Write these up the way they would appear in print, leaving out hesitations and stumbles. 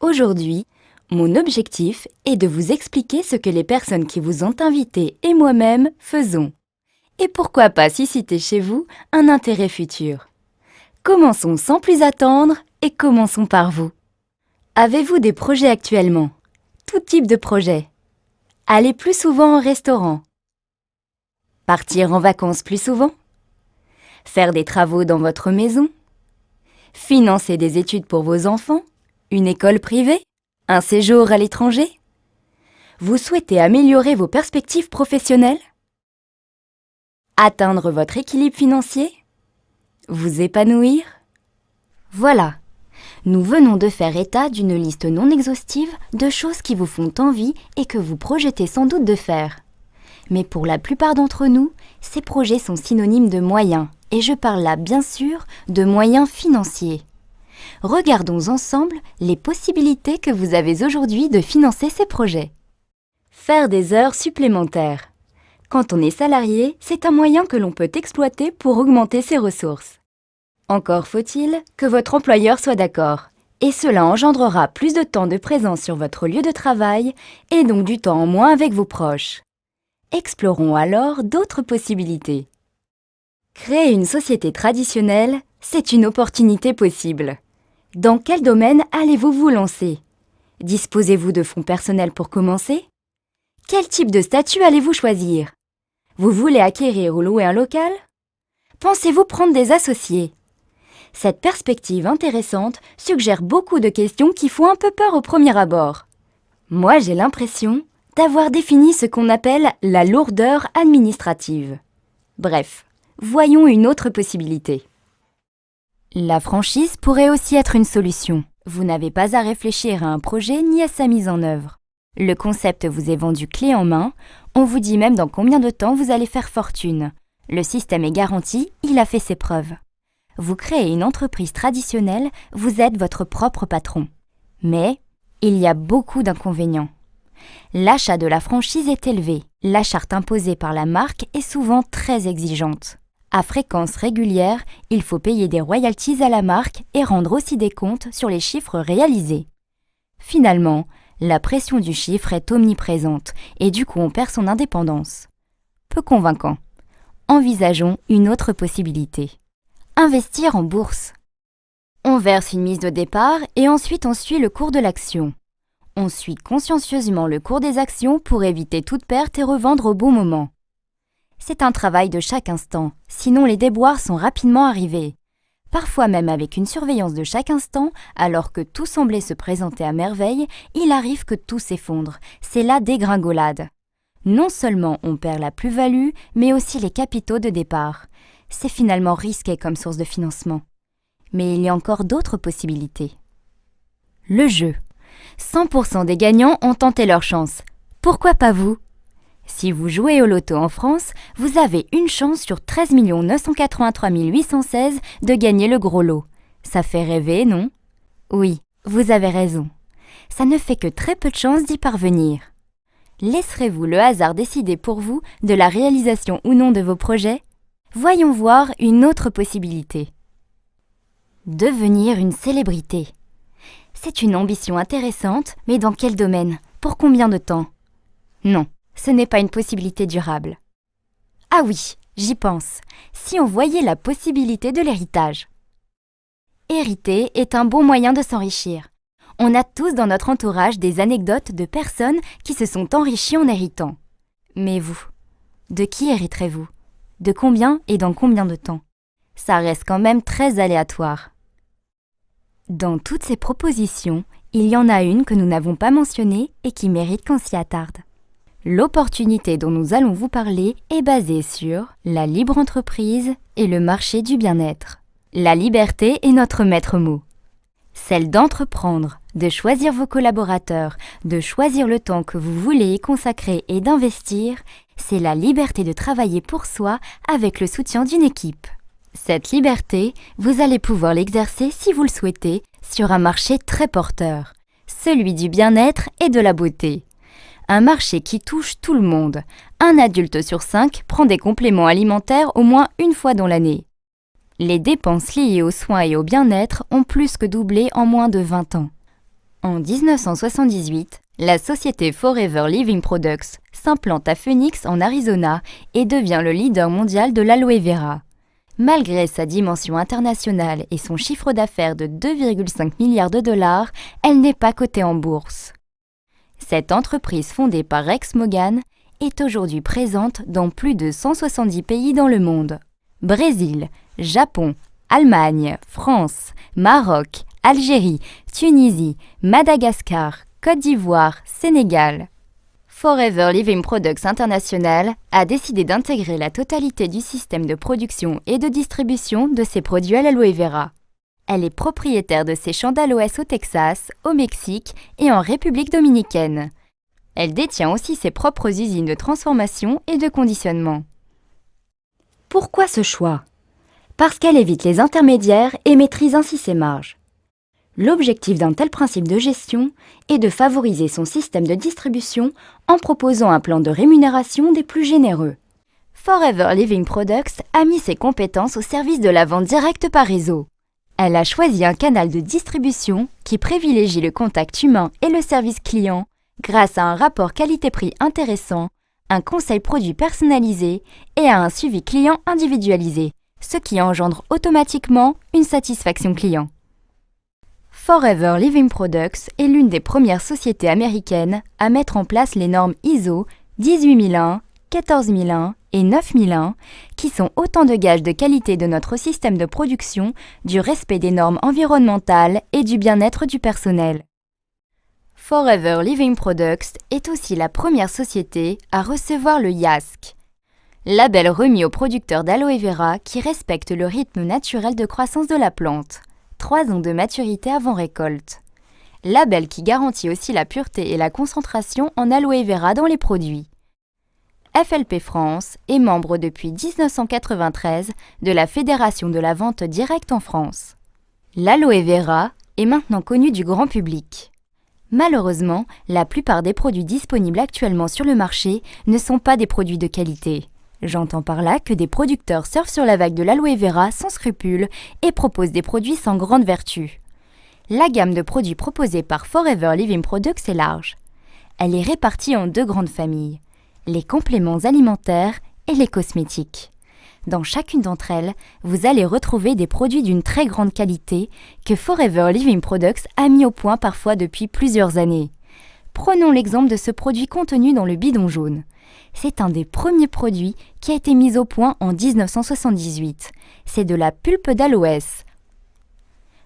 Aujourd'hui, mon objectif est de vous expliquer ce que les personnes qui vous ont invité et moi-même faisons. Et pourquoi pas susciter chez vous un intérêt futur. Commençons sans plus attendre et commençons par vous. Avez-vous des projets actuellement? Tout type de projet. Aller plus souvent au restaurant. Partir en vacances plus souvent. Faire des travaux dans votre maison. Financer des études pour vos enfants. Une école privée. Un séjour à l'étranger. Vous souhaitez améliorer vos perspectives professionnelles? Atteindre votre équilibre financier? Vous épanouir? Voilà, nous venons de faire état d'une liste non exhaustive de choses qui vous font envie et que vous projetez sans doute de faire. Mais pour la plupart d'entre nous, ces projets sont synonymes de moyens, et je parle là bien sûr de moyens financiers. Regardons ensemble les possibilités que vous avez aujourd'hui de financer ces projets. Faire des heures supplémentaires. Quand on est salarié, c'est un moyen que l'on peut exploiter pour augmenter ses ressources. Encore faut-il que votre employeur soit d'accord, et cela engendrera plus de temps de présence sur votre lieu de travail et donc du temps en moins avec vos proches. Explorons alors d'autres possibilités. Créer une société traditionnelle, c'est une opportunité possible. Dans quel domaine allez-vous vous lancer? Disposez-vous de fonds personnels pour commencer? Quel type de statut allez-vous choisir? Vous voulez acquérir ou louer un local? Pensez-vous prendre des associés? Cette perspective intéressante suggère beaucoup de questions qui font un peu peur au premier abord. Moi, j'ai l'impression d'avoir défini ce qu'on appelle la lourdeur administrative. Bref, voyons une autre possibilité. La franchise pourrait aussi être une solution. Vous n'avez pas à réfléchir à un projet ni à sa mise en œuvre. Le concept vous est vendu clé en main, on vous dit même dans combien de temps vous allez faire fortune. Le système est garanti, il a fait ses preuves. Vous créez une entreprise traditionnelle, vous êtes votre propre patron. Mais il y a beaucoup d'inconvénients. L'achat de la franchise est élevé. La charte imposée par la marque est souvent très exigeante. À fréquence régulière, il faut payer des royalties à la marque et rendre aussi des comptes sur les chiffres réalisés. Finalement, la pression du chiffre est omniprésente et du coup on perd son indépendance. Peu convaincant. Envisageons une autre possibilité. Investir en bourse. On verse une mise de départ et ensuite on suit le cours de l'action. On suit consciencieusement le cours des actions pour éviter toute perte et revendre au bon moment. C'est un travail de chaque instant, sinon les déboires sont rapidement arrivés. Parfois même avec une surveillance de chaque instant, alors que tout semblait se présenter à merveille, il arrive que tout s'effondre. C'est la dégringolade. Non seulement on perd la plus-value, mais aussi les capitaux de départ. C'est finalement risqué comme source de financement. Mais il y a encore d'autres possibilités. Le jeu. 100% des gagnants ont tenté leur chance. Pourquoi pas vous? Si vous jouez au loto en France, vous avez une chance sur 13 983 816 de gagner le gros lot. Ça fait rêver, non? Oui, vous avez raison. Ça ne fait que très peu de chances d'y parvenir. Laisserez-vous le hasard décider pour vous de la réalisation ou non de vos projets? Voyons voir une autre possibilité. Devenir une célébrité. C'est une ambition intéressante, mais dans quel domaine? Pour combien de temps? Non, ce n'est pas une possibilité durable. Ah oui, j'y pense. Si on voyait la possibilité de l'héritage. Hériter est un bon moyen de s'enrichir. On a tous dans notre entourage des anecdotes de personnes qui se sont enrichies en héritant. Mais vous, de qui hériterez-vous? De combien et dans combien de temps? Ça reste quand même très aléatoire. Dans toutes ces propositions, il y en a une que nous n'avons pas mentionnée et qui mérite qu'on s'y attarde. L'opportunité dont nous allons vous parler est basée sur la libre entreprise et le marché du bien-être. La liberté est notre maître mot. Celle d'entreprendre, de choisir vos collaborateurs, de choisir le temps que vous voulez y consacrer et d'investir, c'est la liberté de travailler pour soi avec le soutien d'une équipe. Cette liberté, vous allez pouvoir l'exercer si vous le souhaitez sur un marché très porteur, celui du bien-être et de la beauté. Un marché qui touche tout le monde. Un adulte sur 5 prend des compléments alimentaires au moins une fois dans l'année. Les dépenses liées aux soins et au bien-être ont plus que doublé en moins de 20 ans. En 1978, la société Forever Living Products s'implante à Phoenix en Arizona et devient le leader mondial de l'aloe vera. Malgré sa dimension internationale et son chiffre d'affaires de 2,5 milliards de dollars, elle n'est pas cotée en bourse. Cette entreprise fondée par Rex Mogan est aujourd'hui présente dans plus de 170 pays dans le monde. Brésil, Japon, Allemagne, France, Maroc, Algérie, Tunisie, Madagascar, Côte d'Ivoire, Sénégal. Forever Living Products International a décidé d'intégrer la totalité du système de production et de distribution de ses produits à l'aloe vera. Elle est propriétaire de ses champs d'aloès au Texas, au Mexique et en République dominicaine. Elle détient aussi ses propres usines de transformation et de conditionnement. Pourquoi ce choix ? Parce qu'elle évite les intermédiaires et maîtrise ainsi ses marges. L'objectif d'un tel principe de gestion est de favoriser son système de distribution en proposant un plan de rémunération des plus généreux. Forever Living Products a mis ses compétences au service de la vente directe par réseau. Elle a choisi un canal de distribution qui privilégie le contact humain et le service client grâce à un rapport qualité-prix intéressant, un conseil produit personnalisé et à un suivi client individualisé, ce qui engendre automatiquement une satisfaction client. Forever Living Products est l'une des premières sociétés américaines à mettre en place les normes ISO 18001, 14001 et 9001, qui sont autant de gages de qualité de notre système de production, du respect des normes environnementales et du bien-être du personnel. Forever Living Products est aussi la première société à recevoir le YASC, label remis aux producteurs d'aloe vera qui respectent le rythme naturel de croissance de la plante. 3 ans de maturité avant récolte. Label qui garantit aussi la pureté et la concentration en aloe vera dans les produits. FLP France est membre depuis 1993 de la Fédération de la vente directe en France. L'aloe vera est maintenant connu du grand public. Malheureusement, la plupart des produits disponibles actuellement sur le marché ne sont pas des produits de qualité. J'entends par là que des producteurs surfent sur la vague de l'aloe vera sans scrupules et proposent des produits sans grande vertu. La gamme de produits proposée par Forever Living Products est large. Elle est répartie en 2 grandes familles, les compléments alimentaires et les cosmétiques. Dans chacune d'entre elles, vous allez retrouver des produits d'une très grande qualité que Forever Living Products a mis au point parfois depuis plusieurs années. Prenons l'exemple de ce produit contenu dans le bidon jaune. C'est un des premiers produits qui a été mis au point en 1978. C'est de la pulpe d'aloès.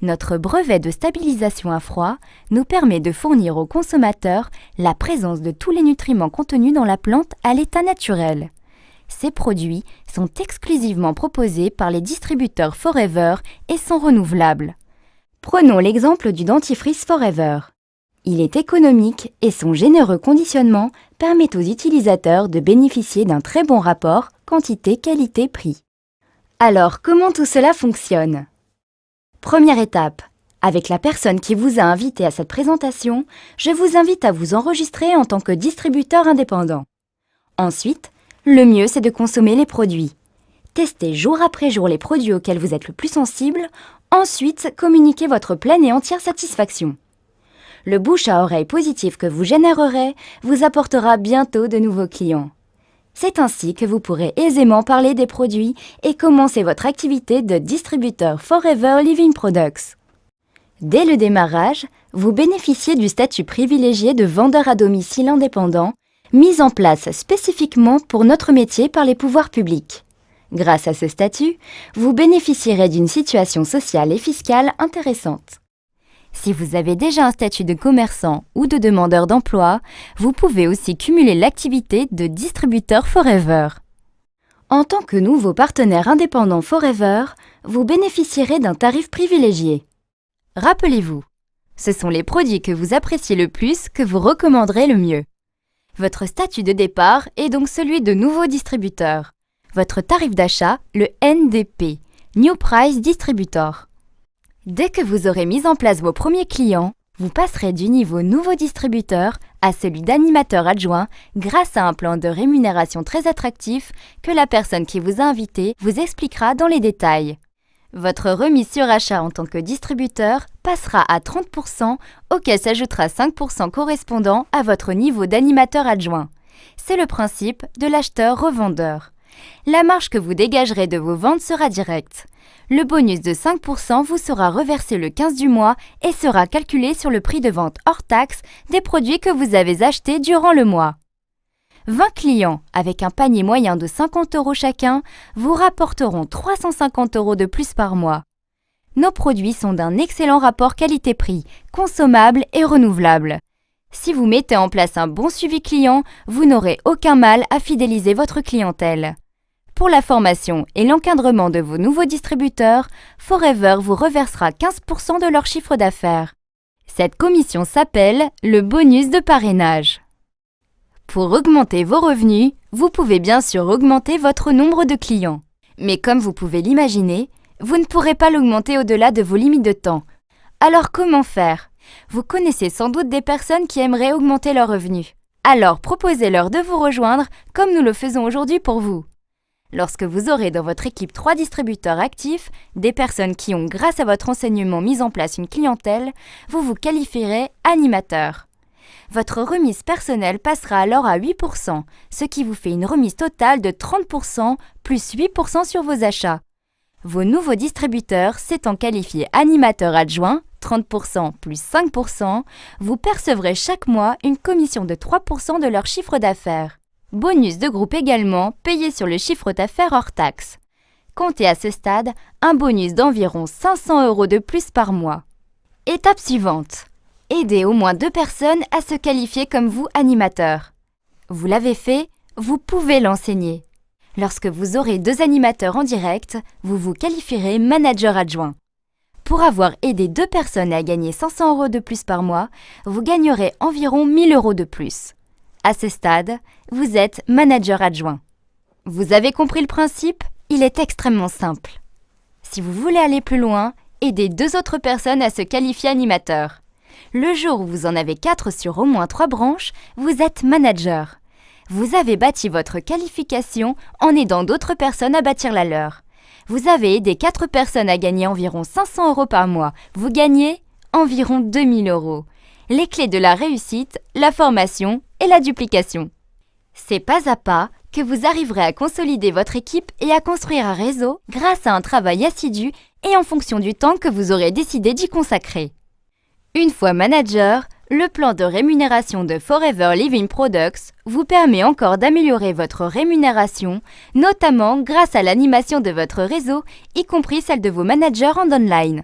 Notre brevet de stabilisation à froid nous permet de fournir aux consommateurs la présence de tous les nutriments contenus dans la plante à l'état naturel. Ces produits sont exclusivement proposés par les distributeurs Forever et sont renouvelables. Prenons l'exemple du dentifrice Forever. Il est économique et son généreux conditionnement permet aux utilisateurs de bénéficier d'un très bon rapport quantité-qualité-prix. Alors, comment tout cela fonctionne ? Première étape. Avec la personne qui vous a invité à cette présentation, je vous invite à vous enregistrer en tant que distributeur indépendant. Ensuite, le mieux c'est de consommer les produits. Testez jour après jour les produits auxquels vous êtes le plus sensible. Ensuite, communiquez votre pleine et entière satisfaction. Le bouche à oreille positif que vous générerez vous apportera bientôt de nouveaux clients. C'est ainsi que vous pourrez aisément parler des produits et commencer votre activité de distributeur Forever Living Products. Dès le démarrage, vous bénéficiez du statut privilégié de vendeur à domicile indépendant, mis en place spécifiquement pour notre métier par les pouvoirs publics. Grâce à ce statut, vous bénéficierez d'une situation sociale et fiscale intéressante. Si vous avez déjà un statut de commerçant ou de demandeur d'emploi, vous pouvez aussi cumuler l'activité de distributeur Forever. En tant que nouveau partenaire indépendant Forever, vous bénéficierez d'un tarif privilégié. Rappelez-vous, ce sont les produits que vous appréciez le plus que vous recommanderez le mieux. Votre statut de départ est donc celui de nouveau distributeur. Votre tarif d'achat, le NDP, New Price Distributor. Dès que vous aurez mis en place vos premiers clients, vous passerez du niveau nouveau distributeur à celui d'animateur adjoint grâce à un plan de rémunération très attractif que la personne qui vous a invité vous expliquera dans les détails. Votre remise sur achat en tant que distributeur passera à 30%, auquel s'ajoutera 5% correspondant à votre niveau d'animateur adjoint. C'est le principe de l'acheteur-revendeur. La marge que vous dégagerez de vos ventes sera directe. Le bonus de 5% vous sera reversé le 15 du mois et sera calculé sur le prix de vente hors taxe des produits que vous avez achetés durant le mois. 20 clients avec un panier moyen de 50 € chacun vous rapporteront 350 € de plus par mois. Nos produits sont d'un excellent rapport qualité-prix, consommables et renouvelables. Si vous mettez en place un bon suivi client, vous n'aurez aucun mal à fidéliser votre clientèle. Pour la formation et l'encadrement de vos nouveaux distributeurs, Forever vous reversera 15% de leur chiffre d'affaires. Cette commission s'appelle le bonus de parrainage. Pour augmenter vos revenus, vous pouvez bien sûr augmenter votre nombre de clients. Mais comme vous pouvez l'imaginer, vous ne pourrez pas l'augmenter au-delà de vos limites de temps. Alors comment faire? Vous connaissez sans doute des personnes qui aimeraient augmenter leurs revenus. Alors proposez-leur de vous rejoindre comme nous le faisons aujourd'hui pour vous. Lorsque vous aurez dans votre équipe 3 distributeurs actifs, des personnes qui ont, grâce à votre enseignement, mis en place une clientèle, vous vous qualifierez animateur. Votre remise personnelle passera alors à 8%, ce qui vous fait une remise totale de 30% plus 8% sur vos achats. Vos nouveaux distributeurs s'étant qualifiés animateurs adjoints, 30% plus 5%, vous percevrez chaque mois une commission de 3% de leur chiffre d'affaires. Bonus de groupe également, payé sur le chiffre d'affaires hors taxe. Comptez à ce stade un bonus d'environ 500 € de plus par mois. Étape suivante. Aidez au moins 2 personnes à se qualifier comme vous animateurs. Vous l'avez fait, vous pouvez l'enseigner. Lorsque vous aurez 2 animateurs en direct, vous vous qualifierez manager adjoint. Pour avoir aidé 2 personnes à gagner 500 € de plus par mois, vous gagnerez environ 1000 € de plus. À ce stade, vous êtes manager adjoint. Vous avez compris le principe? Il est extrêmement simple. Si vous voulez aller plus loin, aidez 2 autres personnes à se qualifier animateur. Le jour où vous en avez 4 sur au moins 3 branches, vous êtes manager. Vous avez bâti votre qualification en aidant d'autres personnes à bâtir la leur. Vous avez aidé 4 personnes à gagner environ 500 € par mois. Vous gagnez environ 2000 €. Les clés de la réussite, la formation et la duplication. C'est pas à pas que vous arriverez à consolider votre équipe et à construire un réseau grâce à un travail assidu et en fonction du temps que vous aurez décidé d'y consacrer. Une fois manager, le plan de rémunération de Forever Living Products vous permet encore d'améliorer votre rémunération, notamment grâce à l'animation de votre réseau, y compris celle de vos managers en online.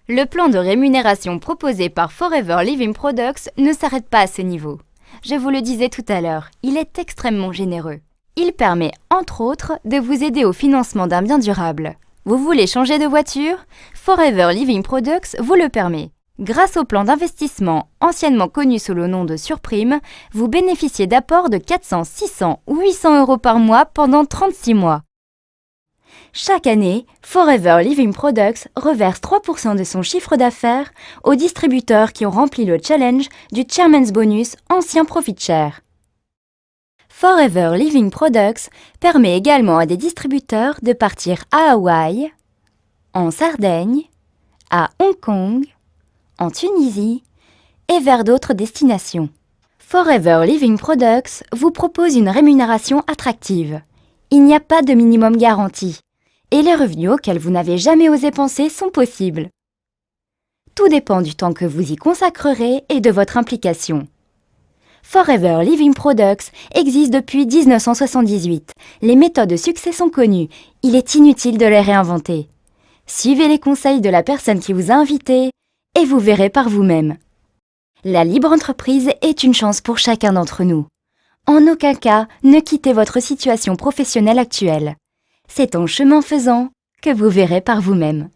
Le plan de rémunération proposé par Forever Living Products ne s'arrête pas à ce niveau. Je vous le disais tout à l'heure, il est extrêmement généreux. Il permet, entre autres, de vous aider au financement d'un bien durable. Vous voulez changer de voiture? Forever Living Products vous le permet. Grâce au plan d'investissement, anciennement connu sous le nom de surprime, vous bénéficiez d'apports de 400, 600 ou 800 € par mois pendant 36 mois. Chaque année, Forever Living Products reverse 3% de son chiffre d'affaires aux distributeurs qui ont rempli le challenge du Chairman's Bonus ancien Profit Share. Forever Living Products permet également à des distributeurs de partir à Hawaï, en Sardaigne, à Hong Kong, en Tunisie et vers d'autres destinations. Forever Living Products vous propose une rémunération attractive. Il n'y a pas de minimum garanti. Et les revenus auxquels vous n'avez jamais osé penser sont possibles. Tout dépend du temps que vous y consacrerez et de votre implication. Forever Living Products existe depuis 1978. Les méthodes de succès sont connues. Il est inutile de les réinventer. Suivez les conseils de la personne qui vous a invité et vous verrez par vous-même. La libre entreprise est une chance pour chacun d'entre nous. En aucun cas, ne quittez votre situation professionnelle actuelle. C'est en chemin faisant que vous verrez par vous-même.